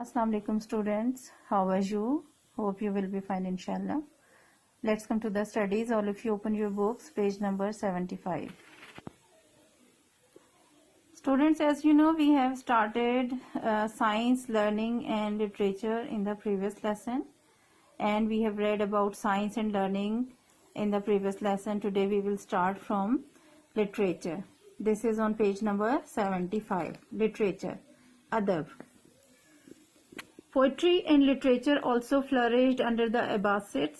Assalamu alaikum students, how are you? Hope you will be fine inshallah. Let's come to the studies. All of you open your books, page number 75. Students, as you know, we have started science, learning and literature in the previous lesson, and we have read about science and learning in the previous lesson. Today we will start from literature. This is on page number 75. Literature, adab. Poetry and literature also flourished under the Abbasids.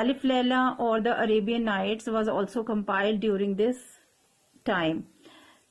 Alif Laila or the Arabian Nights was also compiled during this time.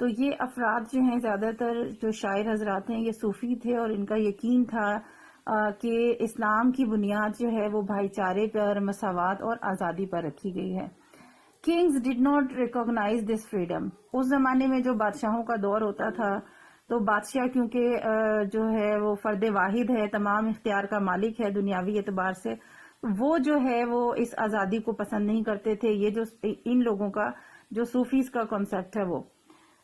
تو یہ افراد جو ہیں زیادہ تر جو شاعر حضرات ہیں یہ صوفی تھے، اور ان کا یقین تھا کہ اسلام کی بنیاد جو ہے وہ بھائی چارے پر، مساوات اور آزادی پر رکھی گئی ہے. Kings did not recognise this freedom. اس زمانے میں جو بادشاہوں کا دور ہوتا تھا تو بادشاہ کیونکہ جو ہے وہ فرد واحد ہے، تمام اختیار کا مالک ہے دنیاوی اعتبار سے، وہ جو ہے وہ اس آزادی کو پسند نہیں کرتے تھے. یہ جو ان لوگوں کا جو صوفیز کا کانسیپٹ ہے وہ.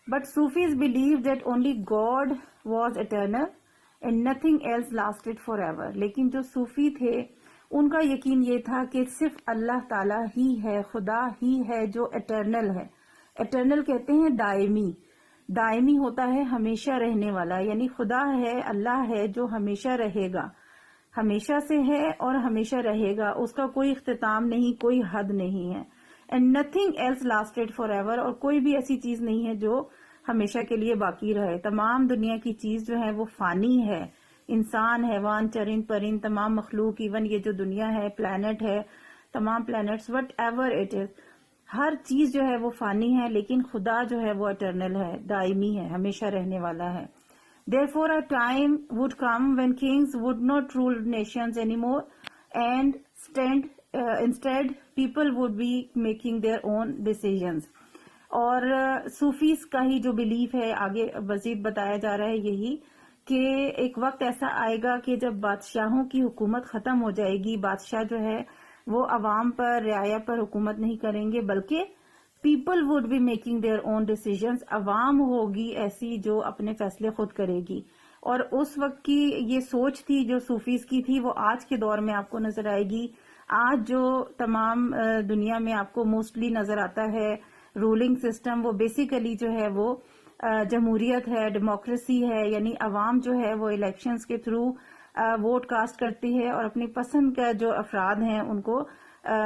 But sufis believe that only God was eternal and nothing else lasted for ever. لیکن جو صوفی تھے ان کا یقین یہ تھا کہ صرف اللہ تعالیٰ ہی ہے، خدا ہی ہے جو اٹرنل ہے. اٹرنل کہتے ہیں دائمی. دائمی ہوتا ہے ہمیشہ رہنے والا، یعنی خدا ہے، اللہ ہے جو ہمیشہ رہے گا، ہمیشہ سے ہے اور ہمیشہ رہے گا. اس کا کوئی اختتام نہیں، کوئی حد نہیں ہے. And nothing else lasted for ever. اور کوئی بھی ایسی چیز نہیں ہے جو ہمیشہ کے لیے باقی رہے. تمام دنیا کی چیز جو ہے وہ فانی ہے. انسان، حیوان، چرند پرند، تمام مخلوق، ایون یہ جو دنیا ہے، پلانٹ ہے، تمام plants, whatever it is, ہر چیز جو ہے وہ فانی ہے، لیکن خدا جو ہے وہ اٹرنل ہے، دائمی ہے، ہمیشہ رہنے والا ہے. Therefore, a time would come when kings would not rule nations anymore, and instead people would be making their own decisions. اور صوفیز کا ہی جو بلیف ہے، آگے مزید بتایا جا رہا ہے یہی کہ ایک وقت ایسا آئے گا کہ جب بادشاہوں کی حکومت ختم ہو جائے گی. بادشاہ جو ہے وہ عوام پر، رعایا پر حکومت نہیں کریں گے، بلکہ people would be making their own decisions. عوام ہوگی ایسی جو اپنے فیصلے خود کرے گی. اور اس وقت کی یہ سوچ تھی جو صوفیز کی تھی، وہ آج کے دور میں آپ کو نظر آئے گی. آج جو تمام دنیا میں آپ کو موسٹلی نظر آتا ہے رولنگ سسٹم، وہ بیسیکلی جو ہے وہ جمہوریت ہے، ڈیموکریسی ہے. یعنی عوام جو ہے وہ الیکشنز کے تھرو ووٹ کاسٹ کرتی ہے، اور اپنی پسند کا جو افراد ہیں ان کو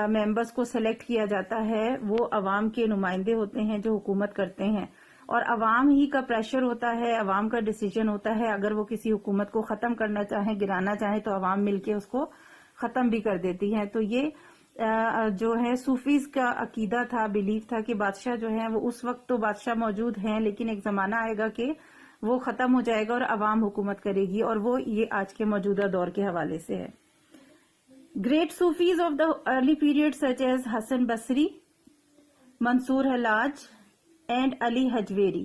ممبرز کو سلیکٹ کیا جاتا ہے. وہ عوام کے نمائندے ہوتے ہیں جو حکومت کرتے ہیں، اور عوام ہی کا پریشر ہوتا ہے، عوام کا ڈیسیجن ہوتا ہے. اگر وہ کسی حکومت کو ختم کرنا چاہیں، گرانا چاہیں، تو عوام مل کے اس کو ختم بھی کر دیتی ہے. تو یہ جو ہے صوفیز کا عقیدہ تھا، بلیف تھا کہ بادشاہ جو ہیں وہ اس وقت تو بادشاہ موجود ہیں، لیکن ایک زمانہ آئے گا کہ وہ ختم ہو جائے گا اور عوام حکومت کرے گی. اور وہ یہ آج کے موجودہ دور کے حوالے سے ہے. Great Sufis of the early period such as Hassan Basri, Mansoor Hallaj and Ali Hajweri,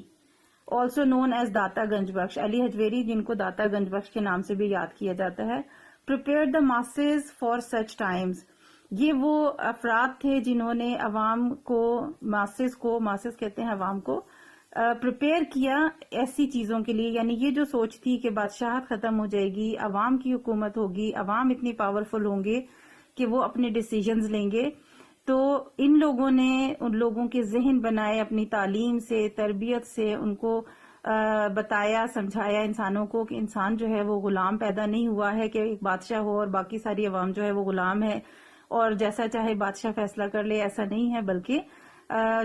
also known as Data Ganj Bakhsh. Ali Hajweri جن کو داتا گنج بخش کے نام سے بھی یاد کیا جاتا ہے. Prepared the masses for such times. یہ وہ افراد تھے جنہوں نے عوام کو، ماسز کہتے ہیں عوام کو، پریپیئر کیا ایسی چیزوں کے لیے. یعنی یہ جو سوچ تھی کہ بادشاہت ختم ہو جائے گی، عوام کی حکومت ہوگی، عوام اتنی پاورفل ہوں گے کہ وہ اپنے ڈیسیجنز لیں گے. تو ان لوگوں نے ان لوگوں کے ذہن بنائے اپنی تعلیم سے، تربیت سے، ان کو بتایا، سمجھایا انسانوں کو کہ انسان جو ہے وہ غلام پیدا نہیں ہوا ہے کہ ایک بادشاہ ہو اور باقی ساری عوام جو ہے وہ غلام ہے اور جیسا چاہے بادشاہ فیصلہ کر لے. ایسا نہیں ہے، بلکہ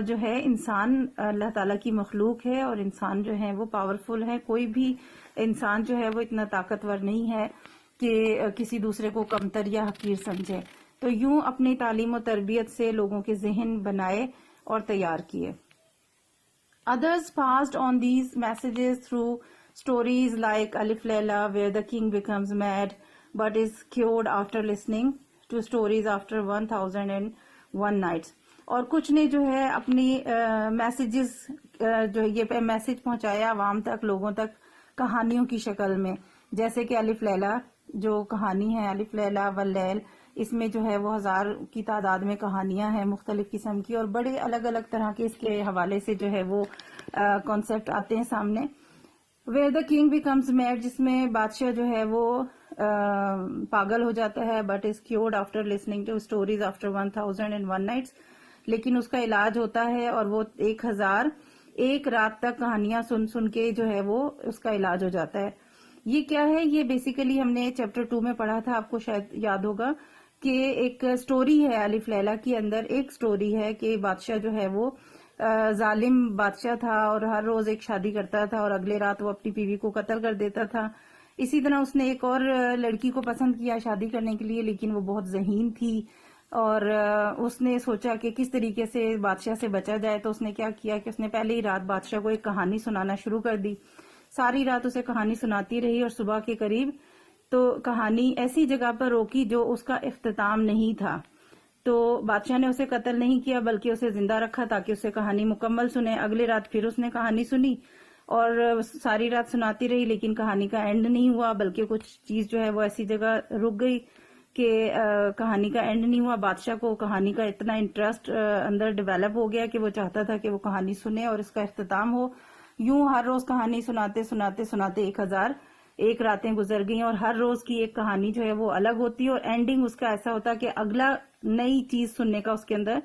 جو ہے انسان اللہ تعالیٰ کی مخلوق ہے، اور انسان جو ہے وہ پاورفل ہے. کوئی بھی انسان جو ہے وہ اتنا طاقتور نہیں ہے کہ کسی دوسرے کو کمتر یا حقیر سمجھے. تو یوں اپنی تعلیم و تربیت سے لوگوں کے ذہن بنائے اور تیار کیے. Others passed on these messages through stories like Alif Laila, where the king becomes mad but is cured after listening to stories after 1001 nights. اور کچھ نے جو ہے اپنی میسیجز جو یہ میسیج پہنچایا عوام تک، لوگوں تک کہانیوں کی شکل میں. جیسے کہ الف لیلا جو کہانی ہے، الف لیلا واللیل، اس میں جو ہے وہ 1000 کی تعداد میں کہانیاں ہیں مختلف قسم کی، اور بڑے الگ الگ طرح کے اس کے حوالے سے جو ہے وہ کانسیپٹ آتے ہیں سامنے. Where the king becomes made, جس میں بادشاہ جو ہے وہ پاگل ہو جاتا ہے، but is cured after listening to stories after 1001 nights, لیکن اس کا علاج ہوتا ہے اور وہ 1001 رات تک کہانیاں سن کے جو ہے وہ اس کا علاج ہو جاتا ہے. یہ کیا ہے؟ یہ بیسیکلی ہم نے چیپٹر 2 میں پڑھا تھا، آپ کو شاید یاد ہوگا کہ ایک سٹوری ہے الف لیلا کے اندر. ایک سٹوری ہے کہ بادشاہ جو ہے وہ ظالم بادشاہ تھا اور ہر روز ایک شادی کرتا تھا اور اگلے رات وہ اپنی بیوی کو قتل کر دیتا تھا. اسی طرح اس نے ایک اور لڑکی کو پسند کیا شادی کرنے کے لیے، لیکن وہ بہت ذہین تھی، اور اس نے سوچا کہ کس طریقے سے بادشاہ سے بچا جائے. تو اس نے کیا کیا کہ اس نے پہلے ہی رات بادشاہ کو ایک کہانی سنانا شروع کر دی. ساری رات اسے کہانی سناتی رہی اور صبح کے قریب تو کہانی ایسی جگہ پر روکی جو اس کا اختتام نہیں تھا. تو بادشاہ نے اسے قتل نہیں کیا بلکہ اسے زندہ رکھا تاکہ اسے کہانی مکمل سنے. اگلی رات پھر اس نے کہانی سنی اور ساری رات سناتی رہی لیکن کہانی کا اینڈ نہیں ہوا بلکہ کچھ چیز جو ہے وہ ایسی جگہ رک گئی کہ کہانی کا اینڈ نہیں ہوا. بادشاہ کو کہانی کا اتنا انٹرسٹ اندر ڈیولپ ہو گیا کہ وہ چاہتا تھا کہ وہ کہانی سنے اور اس کا اختتام ہو. یوں ہر روز کہانی سناتے سناتے سناتے 1001 راتیں گزر گئیں اور ہر روز کی ایک کہانی جو ہے وہ الگ ہوتی اور اینڈنگ اس کا ایسا ہوتا کہ اگلا نئی چیز سننے کا اس کے اندر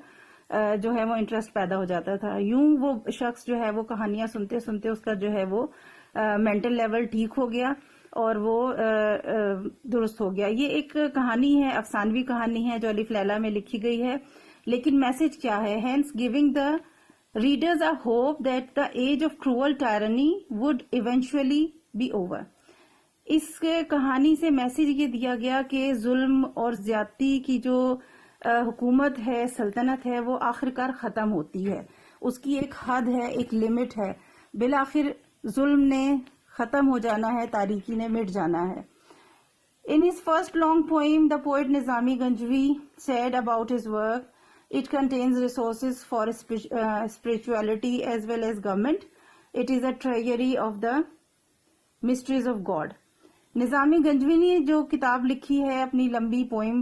جو ہے وہ انٹرسٹ پیدا ہو جاتا تھا. یوں وہ شخص جو ہے وہ کہانیاں سنتے سنتے اس کا جو ہے وہ مینٹل لیول ٹھیک ہو گیا اور وہ درست ہو گیا. یہ ایک کہانی ہے، افسانوی کہانی ہے جو الف لیلا میں لکھی گئی ہے، لیکن میسج کیا ہے؟ Hence giving the readers a hope that the age of cruel tyranny would eventually be over. اس کہانی سے میسج یہ دیا گیا کہ ظلم اور زیادتی کی جو حکومت ہے، سلطنت ہے، وہ آخرکار ختم ہوتی ہے. اس کی ایک حد ہے، ایک لمٹ ہے. بالآخر ظلم نے ختم ہو جانا ہے، تاریکی نے مٹ جانا ہے. In his first long poem, the poet Nizami Ganjvi said about his work, it contains resources for spirituality as well as government. It is a treasury of the mysteries of God. Nizami Ganjavi نے جو کتاب لکھی ہے، اپنی لمبی poem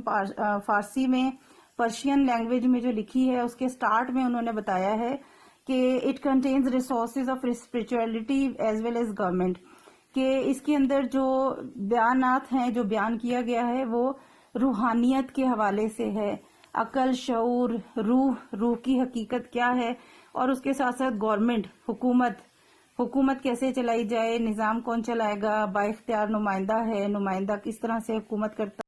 فارسی میں Persian language میں جو لکھی ہے، اس کے سٹارٹ میں انہوں نے بتایا ہے کہ it contains resources of spirituality as well as government, کہ اس کے اندر جو بیانات ہیں، جو بیان کیا گیا ہے وہ روحانیت کے حوالے سے ہے، عقل، شعور، روح کی حقیقت کیا ہے، اور اس کے ساتھ ساتھ گورنمنٹ، حکومت کیسے چلائی جائے، نظام کون چلائے گا، با اختیار نمائندہ ہے، نمائندہ کس طرح سے حکومت کرتا